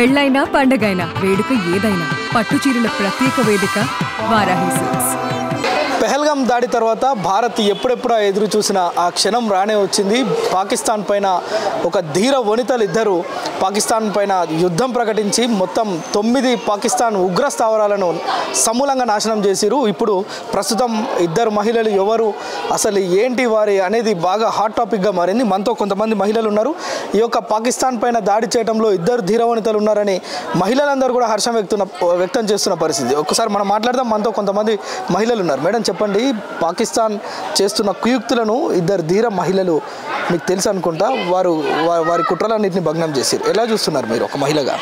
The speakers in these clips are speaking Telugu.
పెళ్ళైనా పండగైనా వేడుక ఏదైనా పట్టుచీరల ప్రత్యేక వేదిక వారాహి సిల్క్స్. పెహల్గాం దాడి తర్వాత భారత్ ఎప్పుడెప్పుడా ఎదురు చూసిన ఆ క్షణం రానే వచ్చింది. పాకిస్తాన్ పైన ఒక ధీర వనితలు ఇద్దరు పాకిస్తాన్ పైన యుద్ధం ప్రకటించి మొత్తం 9 పాకిస్తాన్ ఉగ్ర స్థావరాలను సమూలంగా నాశనం చేసిరు. ఇప్పుడు ప్రస్తుతం ఇద్దరు మహిళలు ఎవరు, అసలు ఏంటి వారి అనేది బాగా హాట్ టాపిక్గా మారింది. మనతో కొంతమంది మహిళలు ఉన్నారు. ఈ యొక్క పాకిస్తాన్ పైన దాడి చేయడంలో ఇద్దరు ధీర వనితలు ఉన్నారని మహిళలందరూ కూడా హర్షం వ్యక్తం చేస్తున్న పరిస్థితి. ఒకసారి మనం మాట్లాడదాం. మనతో కొంతమంది మహిళలు ఉన్నారు. మేడం చెప్పండి, పాకిస్తాన్ చేస్తున్న కుయుక్తులను ఇద్దరు ధీర మహిళలు మీకు తెలుసు అనుకుంటా, వారి కుట్రలన్నింటినీ భగ్నం చేశారు. ఎలా చూస్తున్నారు మీరు ఒక మహిళగా?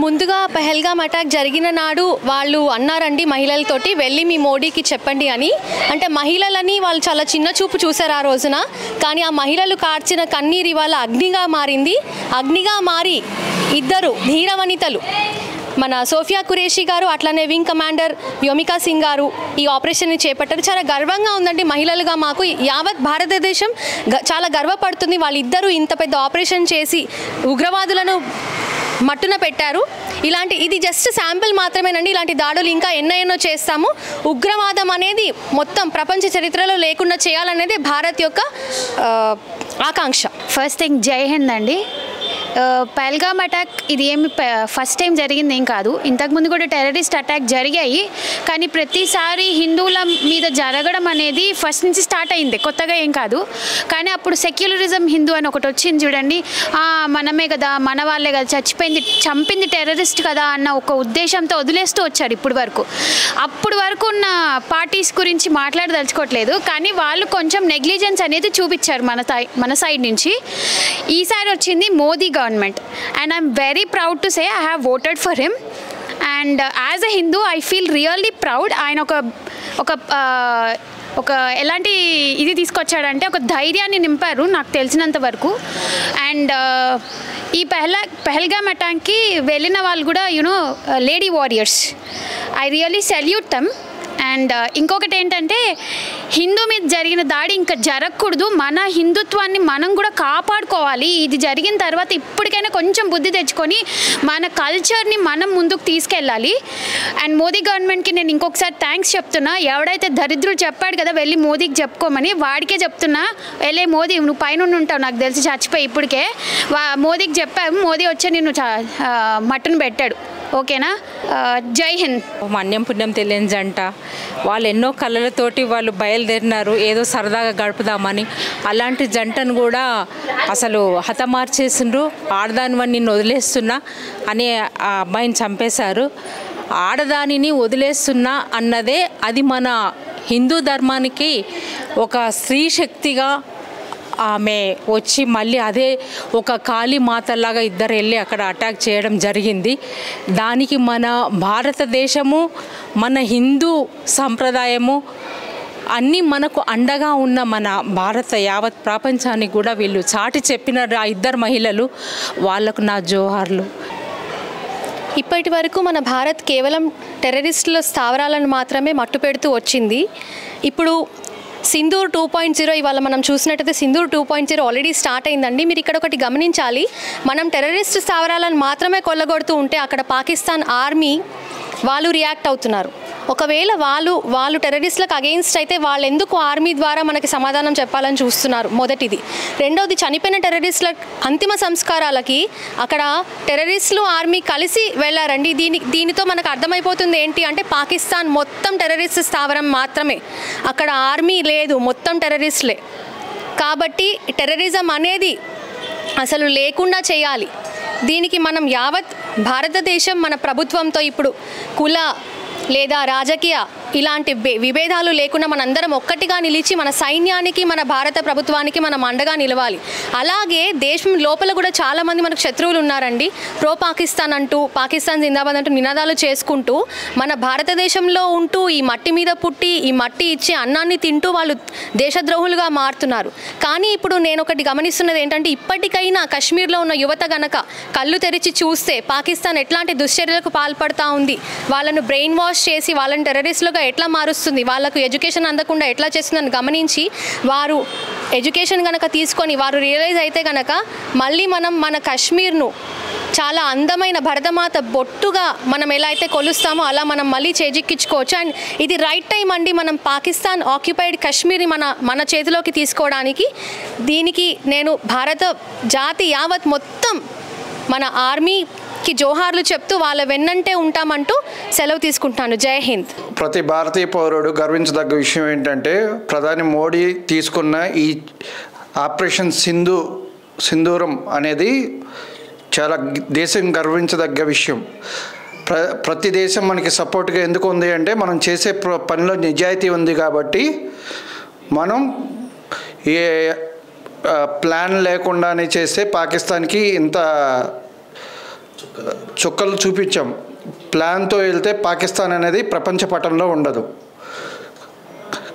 ముందుగా పెహల్గాం అటాక్ జరిగిన నాడు వాళ్ళు అన్నారండి మహిళలతోటి, వెళ్ళి మీ మోడీకి చెప్పండి అని. అంటే మహిళలని వాళ్ళు చాలా చిన్న చూపు చూశారు ఆ రోజున. కానీ ఆ మహిళలు కార్చిన కన్నీరు ఇవాళ అగ్నిగా మారింది. అగ్నిగా మారి ఇద్దరు ధీర వనితలు, మన సోఫియా ఖురేషీ గారు, అట్లనే వింగ్ కమాండర్ వ్యోమికా సింగ్ గారు ఈ ఆపరేషన్ని చేపట్టారు. చాలా గర్వంగా ఉందండి మహిళలుగా మాకు. యావత్ భారతదేశం చాలా గర్వపడుతుంది. వాళ్ళిద్దరూ ఇంత పెద్ద ఆపరేషన్ చేసి ఉగ్రవాదులను మట్టున పెట్టారు. ఇది జస్ట్ శాంపిల్ మాత్రమేనండి. ఇలాంటి దాడులు ఇంకా ఎన్నో చేస్తాము. ఉగ్రవాదం అనేది మొత్తం ప్రపంచ చరిత్రలో లేకుండా చేయాలనేది భారత్ యొక్క ఆకాంక్ష. ఫస్ట్ థింగ్ జై హింద్ అండి. పెహల్గాం అటాక్ ఇది ఏమి ఫస్ట్ టైం జరిగింది ఏం కాదు. ఇంతకుముందు కూడా టెర్రరిస్ట్ అటాక్ జరిగాయి. కానీ ప్రతిసారి హిందువుల మీద జరగడం అనేది ఫస్ట్ నుంచి స్టార్ట్ అయింది, కొత్తగా ఏం కాదు. కానీ సెక్యులరిజం హిందూ అని ఒకటి వచ్చింది చూడండి. మనమే కదా, మన వాళ్ళే కదా, చంపింది టెర్రరిస్ట్ కదా అన్న ఒక ఉద్దేశంతో వదిలేస్తూ వచ్చారు ఇప్పటి వరకు. అప్పుడు వరకు ఉన్న పార్టీస్ గురించి మాట్లాడదలుచుకోవట్లేదు. కానీ వాళ్ళు కొంచెం నెగ్లిజెన్స్ అనేది చూపించారు మన సైడ్ నుంచి. ఈసారి వచ్చింది Modi government, and I'm very proud to say I have voted for him, and as a Hindu I feel really proud. ఆయన ఒక ఎలాంటి ఇది తీసుకొచ్చాడంటే ఒక ధైర్యాన్ని నింపారు నాకు తెలిసినంత వరకు. అండ్ ఈ పెహల్గాం అటాక్కి వెళ్ళిన వాళ్ళు కూడా lady warriors, I really salute them. And ఇంకొకటి ఏంటంటే, హిందూ మీద జరిగిన దాడి ఇంకా జరగకూడదు. మన హిందుత్వాన్ని మనం కూడా కాపాడుకోవాలి. ఇది జరిగిన తర్వాత ఇప్పటికైనా కొంచెం బుద్ధి తెచ్చుకొని మన కల్చర్ని మనం ముందుకు తీసుకెళ్ళాలి. అండ్ మోదీ గవర్నమెంట్కి నేను ఇంకొకసారి థ్యాంక్స్ చెప్తున్నా. ఎవడైతే దరిద్రుడు చెప్పాడు కదా వెళ్ళి మోదీకి చెప్పుకోమని, వాడికే చెప్తున్నా, వెళ్ళే మోదీ నువ్వు పైన ఉంటావు నాకు తెలిసి చచ్చిపోయి. ఇప్పటికే మోదీకి చెప్పాము, మోదీ వచ్చి నిన్ను మట్టును పెట్టాడు. ఓకేనా? జై హింద్. మన్యం పుణ్యం తెలియని జంట, వాళ్ళు ఎన్నో కళలతోటి వాళ్ళు బయలుదేరినారు ఏదో సరదాగా గడుపుదామని. అలాంటి జంటను కూడా అసలు హతమార్చేసిండ్రు. ఆడదానివని నిన్ను వదిలేస్తున్నా అని ఆ అబ్బాయిని చంపేశారు. ఆడదానిని వదిలేస్తున్నా అన్నదే అది మన హిందూ ధర్మానికి ఒక స్త్రీ శక్తిగా ఆమె వచ్చి మళ్ళీ అదే ఒక కాళీ మాతలాగా ఇద్దరు వెళ్ళి అక్కడ అటాక్ చేయడం జరిగింది. దానికి మన భారతదేశము, మన హిందూ సంప్రదాయము అన్నీ మనకు అండగా ఉన్న మన భారత యావత్ ప్రపంచానికి కూడా వీళ్ళు చాటి చెప్పిన ఆ ఇద్దరు మహిళలు, వాళ్లకు నా జోహార్లు. ఇప్పటి వరకు మన భారత్ కేవలం టెర్రరిస్టుల స్థావరాలను మాత్రమే మట్టు పెడుతూ వచ్చింది. ఇప్పుడు సింధూర్ 2.0 ఇవాళ మనం చూసినట్టయితే సింధూర్ 2.0 ఆల్రెడీ స్టార్ట్ అయిందండి. మీరు ఇక్కడ ఒకటి గమనించాలి, మనం టెర్రరిస్ట్ స్థావరాలను మాత్రమే కొల్లగొడుతూ ఉంటే అక్కడ పాకిస్తాన్ ఆర్మీ వాళ్ళు రియాక్ట్ అవుతున్నారు. ఒకవేళ వాళ్ళు టెర్రరిస్టులకు అగెయిన్స్ట్ అయితే వాళ్ళు ఎందుకు ఆర్మీ ద్వారా మనకి సమాధానం చెప్పాలని చూస్తున్నారు, మొదటిది. రెండవది, చనిపోయిన టెర్రరిస్టుల అంతిమ సంస్కారాలకి అక్కడ టెర్రరిస్టులు ఆర్మీ కలిసి వెళ్ళారండి. దీనితో మనకు అర్థమైపోతుంది ఏంటి అంటే, పాకిస్తాన్ మొత్తం టెర్రరిస్ట్ స్థావరం మాత్రమే, అక్కడ ఆర్మీ లేదు, మొత్తం టెర్రరిస్టులే. కాబట్టి టెర్రరిజం అనేది అసలు లేకుండా చేయాలి. దీనికి మనం యావత్ భారతదేశం మన ప్రభుత్వంతో ఇప్పుడు కుల లేదా రాజకీయ ఇలాంటి విభేదాలు లేకుండా మనందరం ఒక్కటిగా నిలిచి మన సైన్యానికి, మన భారత ప్రభుత్వానికి మనం అండగా నిలవాలి. అలాగే దేశం లోపల కూడా చాలామంది మనకు శత్రువులు ఉన్నారండి. ప్రో పాకిస్తాన్ అంటూ, పాకిస్తాన్ జిందాబాద్ అంటూ నినాదాలు చేసుకుంటూ మన భారతదేశంలో ఉంటూ ఈ మట్టి మీద పుట్టి ఈ మట్టి ఇచ్చే అన్నాన్ని తింటూ వాళ్ళు దేశద్రోహులుగా మారుతున్నారు. కానీ ఇప్పుడు నేను ఒకటి గమనిస్తున్నది ఏంటంటే, ఇప్పటికైనా కశ్మీర్లో ఉన్న యువత గనక కళ్ళు తెరిచి చూస్తే పాకిస్తాన్ ఎట్లాంటి దుశ్చర్యలకు పాల్పడుతూ ఉంది, వాళ్ళను బ్రెయిన్ వాష్ చేసి వాళ్ళని టెర్రరిస్టులుగా ఎట్లా మారుస్తుంది, వాళ్ళకు ఎడ్యుకేషన్ అందకుండా ఎట్లా చేస్తుందని గమనించి వారు ఎడ్యుకేషన్ కనుక తీసుకొని వారు రియలైజ్ అయితే కనుక మళ్ళీ మనం మన కశ్మీర్ను చాలా అందమైన భరతమాత బొట్టుగా మనం ఎలా అయితే కొలుస్తామో అలా మనం మళ్ళీ చేజిక్కించుకోవచ్చు. అండ్ ఇది రైట్ టైం అండి, మనం పాకిస్తాన్ ఆక్యుపైడ్ కాశ్మీర్ని మన చేతిలోకి తీసుకోవడానికి. దీనికి నేను భారత జాతి యావత్ మొత్తం మన ఆర్మీకి జోహార్లు చెప్తూ వాళ్ళ వెన్నంటే ఉంటామంటూ సెలవు తీసుకుంటాను. జై హింద్. ప్రతి భారతీయ పౌరుడు గర్వించదగ్గ విషయం ఏంటంటే ప్రధాని మోడీ తీసుకున్న ఈ ఆపరేషన్ సింధూరం అనేది చాలా దేశం గర్వించదగ్గ విషయం. ప్రతి దేశం మనకి సపోర్ట్గా ఎందుకు ఉంది అంటే మనం చేసే పనిలో నిజాయితీ ఉంది కాబట్టి మనం ఏ ప్లాన్ లేకుండానే చేస్తే పాకిస్తాన్కి ఇంత చుక్కలు చూపించాం. ప్లాన్తో వెళ్తే పాకిస్తాన్ అనేది ప్రపంచ పటంలో ఉండదు.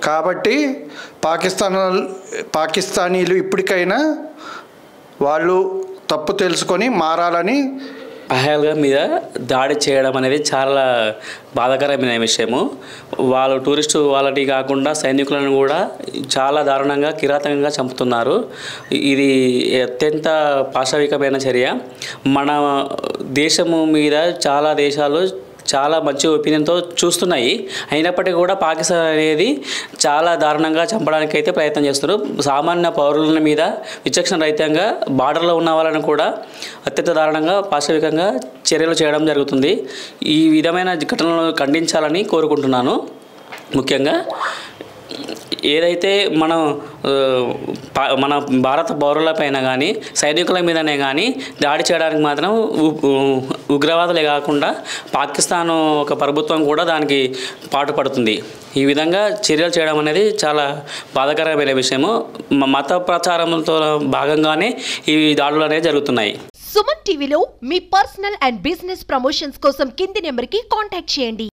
కాబట్టి పాకిస్తానీలు ఇప్పటికైనా వాళ్ళు తప్పు తెలుసుకొని మారాలని. పహల్గామ్ మీద దాడి చేయడం అనేది చాలా బాధాకరమైన విషయము. వాళ్ళు టూరిస్టు వాళ్ళని కాకుండా సైనికులను కూడా చాలా దారుణంగా కిరాతకంగా చంపుతున్నారు. ఇది అత్యంత పాశవికమైన చర్య. మన దేశము మీద చాలా దేశాలు చాలా మంచి ఒపీనియన్తో చూస్తున్నాయి. అయినప్పటికీ కూడా పాకిస్తాన్ అనేది చాలా దారుణంగా చంపడానికి అయితే ప్రయత్నం చేస్తున్నారు. సామాన్య పౌరుల మీద విచక్షణ రహితంగా బార్డర్లో ఉన్న వాళ్ళని కూడా అత్యంత దారుణంగా పాశవికంగా చర్యలు చేయడం జరుగుతుంది. ఈ విధమైన ఘటనలను ఖండించాలని కోరుకుంటున్నాను. ముఖ్యంగా ఏదైతే మన భారత పౌరులపైన కానీ సైనికుల మీదనే కానీ దాడి చేయడానికి మాత్రం ఉగ్రవాదులే కాకుండా పాకిస్తాన్ ఒక ప్రభుత్వం కూడా దానికి పాటుపడుతుంది. ఈ విధంగా చర్యలు చేయడం అనేది చాలా బాధాకరమైన విషయము. మత ప్రచారంతో భాగంగానే ఈ దాడులు అనేవి జరుగుతున్నాయి. సుమన్ టీవీలో మీ పర్సనల్ అండ్ బిజినెస్ ప్రమోషన్స్ కోసం కింది నెంబర్కి కాంటాక్ట్ చేయండి.